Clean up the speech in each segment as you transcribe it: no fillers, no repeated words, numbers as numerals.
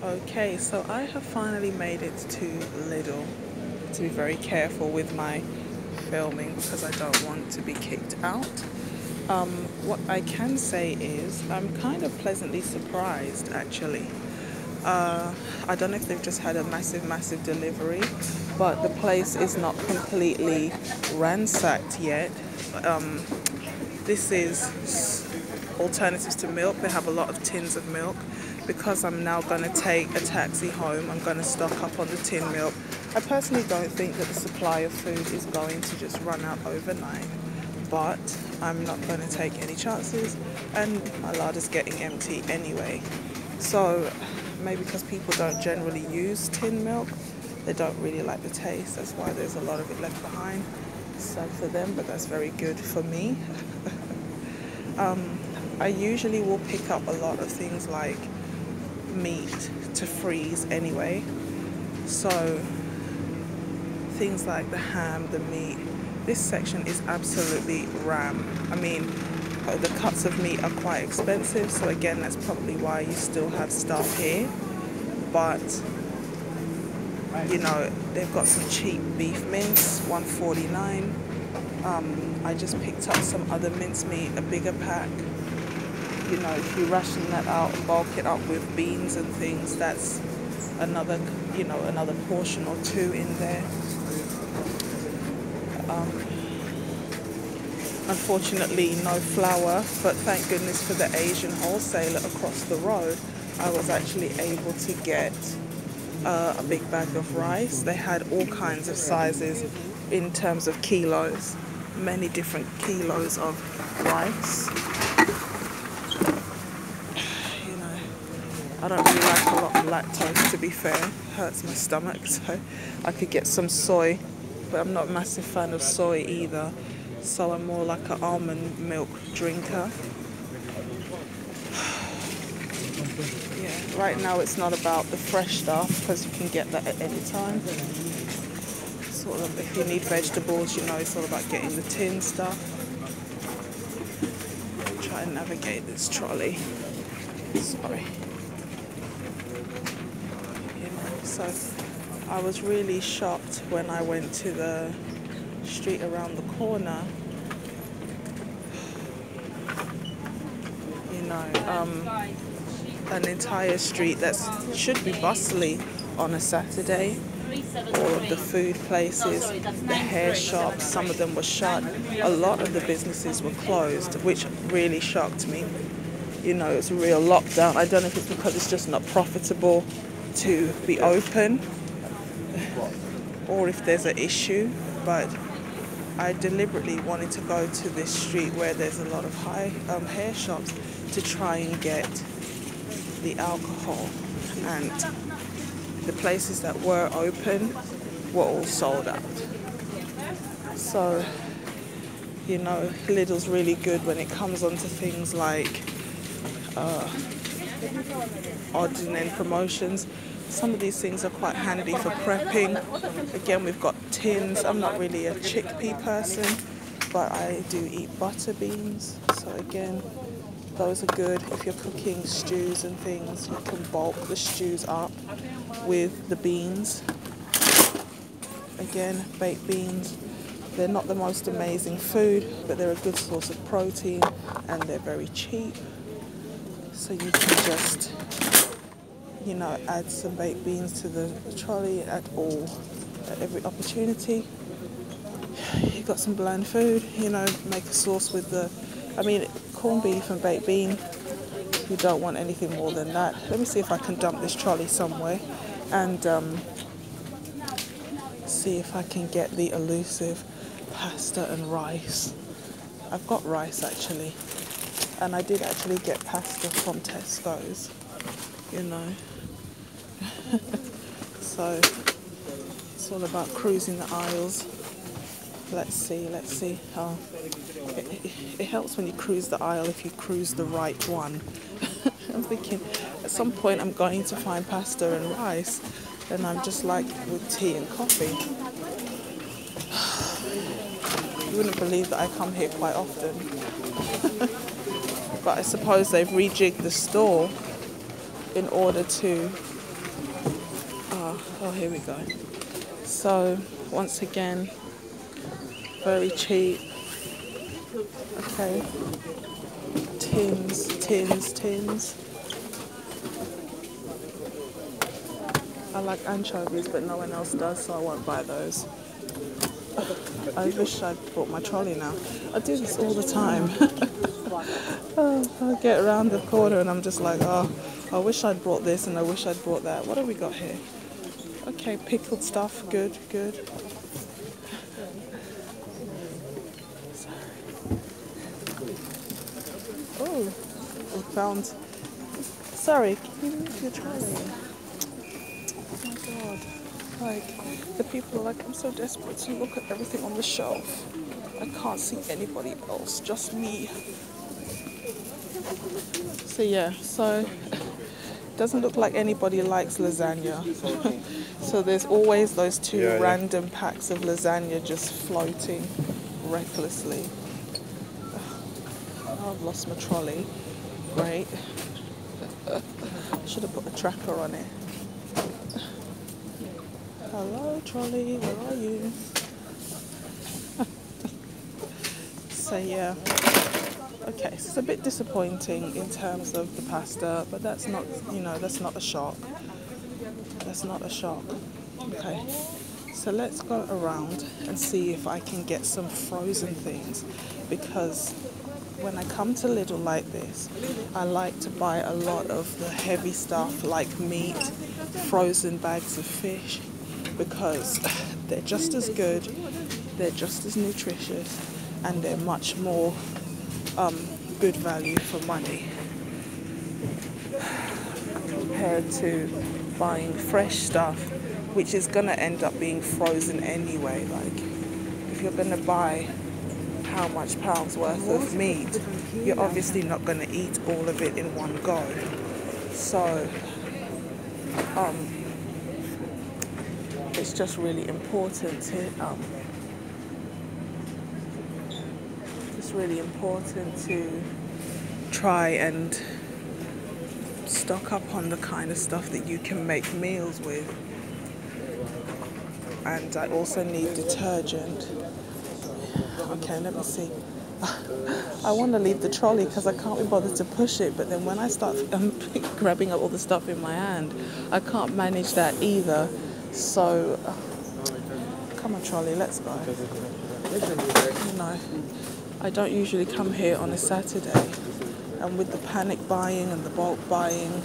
Okay, so I have finally made it to Lidl. To be very careful with my filming because I don't want to be kicked out. What I can say is I'm kind of pleasantly surprised actually. I don't know if they've just had a massive delivery, but the place is not completely ransacked yet. This is alternatives to milk. They have a lot of tins of milk. Because I'm now going to take a taxi home, I'm going to stock up on the tin milk. I personally don't think that the supply of food is going to just run out overnight, but I'm not going to take any chances, and my larder's getting empty anyway. So maybe because people don't generally use tin milk, they don't really like the taste. That's why there's a lot of it left behind. Sad for them, but that's very good for me. I usually will pick up a lot of things like meat to freeze anyway, so things like the ham, the meat. This section is absolutely ram. I mean, the cuts of meat are quite expensive, so again that's probably why you still have stuff here, but you know, they've got some cheap beef mince, $1.49. I just picked up some other mincemeat, a bigger pack. You know, if you ration that out and bulk it up with beans and things, that's another, you know, another portion or two in there. Unfortunately, no flour, but thank goodness for the Asian wholesaler across the road. I was actually able to get a big bag of rice. They had all kinds of sizes in terms of kilos, many different kilos of rice. I don't really like a lot of lactose, to be fair. It hurts my stomach, so I could get some soy, but I'm not a massive fan of soy either. So I'm more like an almond milk drinker. Yeah, right now it's not about the fresh stuff because you can get that at any time. Sort of, if you need vegetables, you know, it's all about getting the tin stuff. Try and navigate this trolley. Sorry. So I was really shocked when I went to the street around the corner. You know, an entire street that should be bustling on a Saturday. All of the food places, the hair shops, some of them were shut. A lot of the businesses were closed, which really shocked me. You know, it's a real lockdown. I don't know if it's because it's just not profitable to be open or if there's an issue, but I deliberately wanted to go to this street where there's a lot of hair shops to try and get the alcohol, and the places that were open were all sold out. So, you know, Lidl's really good when it comes onto things like odd and end promotions. Some of these things are quite handy for prepping. Again, we've got tins. I'm not really a chickpea person, but I do eat butter beans. So again, those are good if you're cooking stews and things. You can bulk the stews up with the beans. Again, baked beans. They're not the most amazing food, but they're a good source of protein and they're very cheap. So you can just, you know, add some baked beans to the trolley at every opportunity. You've got some bland food, you know, make a sauce with corned beef and baked bean. You don't want anything more than that. Let me see if I can dump this trolley somewhere and see if I can get the elusive pasta and rice. I've got rice actually. And I did actually get pasta from Tesco's, you know. So it's all about cruising the aisles. Let's see. Oh, it helps when you cruise the aisle if you cruise the right one. I'm thinking at some point I'm going to find pasta and rice, and I'm just like with tea and coffee. You wouldn't believe that I come here quite often. But I suppose they've rejigged the store in order to Oh, here we go. So, once again, very cheap. Okay. Tins. I like anchovies, but no one else does, so I won't buy those. I wish I'd brought my trolley now. I do this all the time. I get around the corner and I'm just like, oh, I wish I'd brought this and I wish I'd brought that. What have we got here? Okay, pickled stuff. Good. Oh, we found. Sorry, can you move your trolley? Oh my god. Like, the people are like, I'm so desperate to look at everything on the shelf. I can't see anybody else, just me. So yeah, it doesn't look like anybody likes lasagna. So there's always those two random packs of lasagna just floating recklessly. Oh, I've lost my trolley. Great. Should have put a tracker on it. Hello, trolley, where are you? So yeah. Okay, so it's a bit disappointing in terms of the pasta, but that's not, that's not a shock. That's not a shock. Okay, so let's go around and see if I can get some frozen things, because when I come to Lidl like this, I like to buy a lot of the heavy stuff like meat, frozen bags of fish, because they're just as good, they're just as nutritious, and they're much more good value for money compared to buying fresh stuff, which is going to end up being frozen anyway. Like, if you're going to buy how much pounds worth of meat, you're obviously not going to eat all of it in one go. So it's just really important to try and stock up on the kind of stuff that you can make meals with. And I also need detergent. Okay, let me see. I want to leave the trolley because I can't be bothered to push it, but then when I start grabbing up all the stuff in my hand, I can't manage that either. So, come on trolley, let's go. I don't usually come here on a Saturday, and with the panic buying and the bulk buying,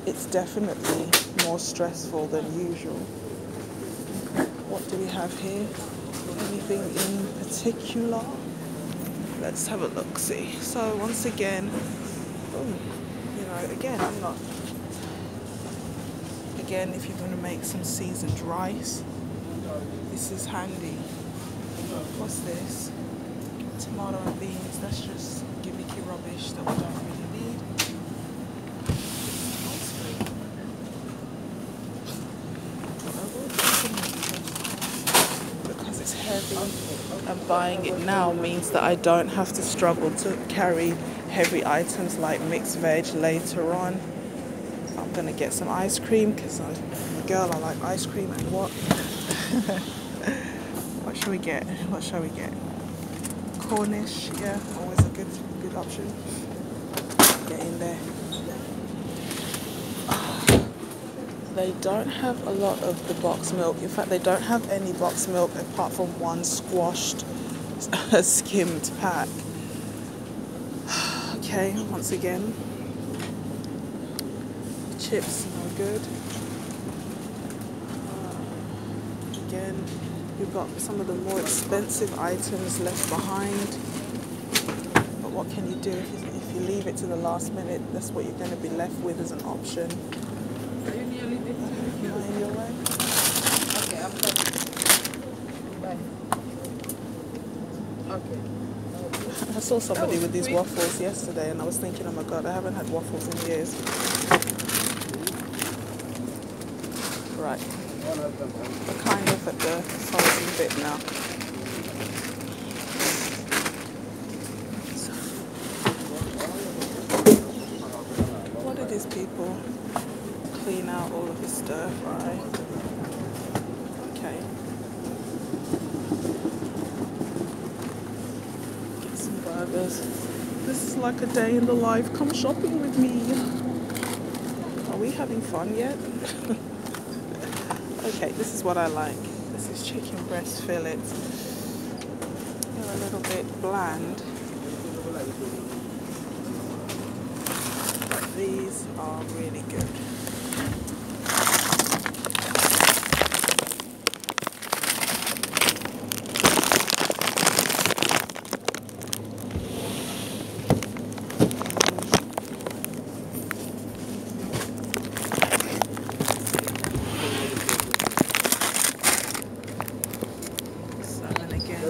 it's definitely more stressful than usual. What do we have here? Anything in particular? Let's have a look, see. So once again, again, if you're going to make some seasoned rice, this is handy. What's this? Tomato and beans, that's just gimmicky rubbish that we don't really need. Because it's heavy, and buying it now means that I don't have to struggle to carry heavy items like mixed veg later on. I'm going to get some ice cream because I'm a girl, I like ice cream. And what? What shall we get? Cornish, yeah, always a good option. Get in there. They don't have a lot of the box milk. In fact, they don't have any box milk apart from one squashed, skimmed pack. Okay, once again, chips are good. Again, we've got some of the more expensive items left behind. But what can you do if you leave it to the last minute? That's what you're going to be left with as an option. Are you nearly there? In your way? Okay, I'm coming. Bye. Okay. I saw somebody with these waffles yesterday and I was thinking, oh my god, I haven't had waffles in years. Right. We're kind of at the frozen bit now. So, what do these people clean out all all of this stir fry. Okay. Get some burgers. This is like a day in the life. Come shopping with me. Are we having fun yet? Okay, this is what I like. This is chicken breast fillets. They're a little bit bland. But these are really good. Salmon again.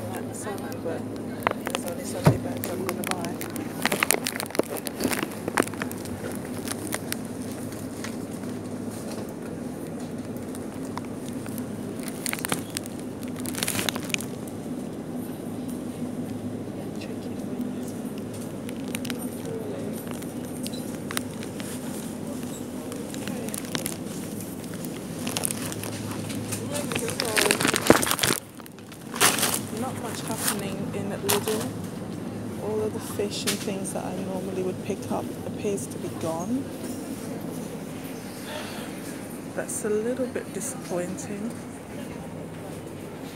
I like the salmon, but there's only so many bags I'm going to buy. Not much happening in Lidl. All of the fish and things that I normally would pick up appears to be gone. That's a little bit disappointing.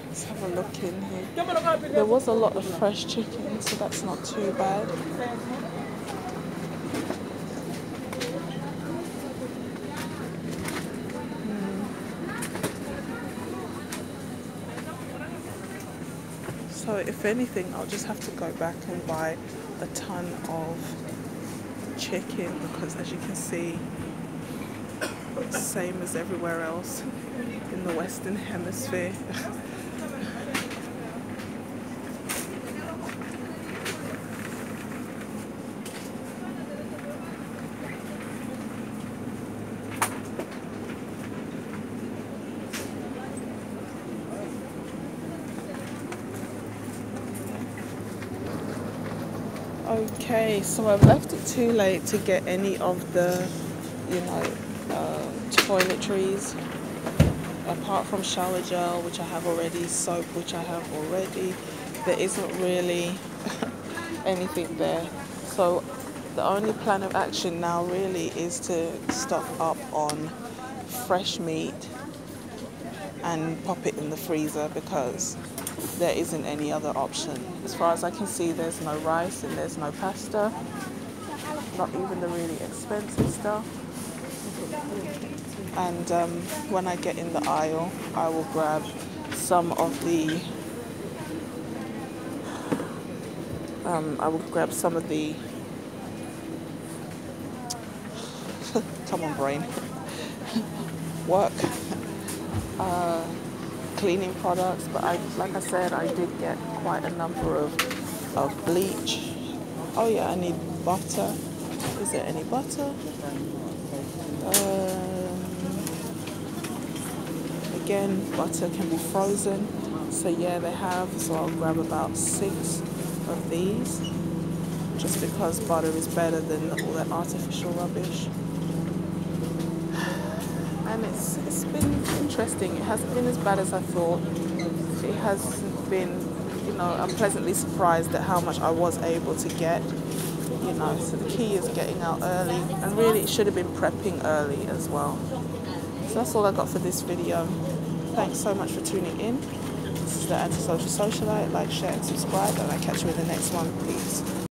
Let's have a look in here. There was a lot of fresh chicken, so that's not too bad. So if anything, I'll just have to go back and buy a ton of chicken because, as you can see, same as everywhere else in the Western Hemisphere. Okay, so I've left it too late to get any of the, toiletries, apart from shower gel, which I have already, soap, which I have already. There isn't really anything there. So the only plan of action now really is to stock up on fresh meat and pop it in the freezer because there isn't any other option. As far as I can see, there's no rice and there's no pasta, not even the really expensive stuff. And when I get in the aisle, I will grab some of the come on brain, work cleaning products, but like I said, I did get quite a number of bleach. Oh yeah, I need butter. Is there any butter? Again, butter can be frozen. So yeah, they have. So I'll grab about 6 of these, just because butter is better than all that artificial rubbish. And it's been interesting. It hasn't been as bad as I thought. It hasn't been, I'm pleasantly surprised at how much I was able to get. So the key is getting out early, and really it should have been prepping early as well. So that's all I got for this video. Thanks so much for tuning in. This is the Antisocial Socialite. Like, share and subscribe, and I'll catch you in the next one. Peace.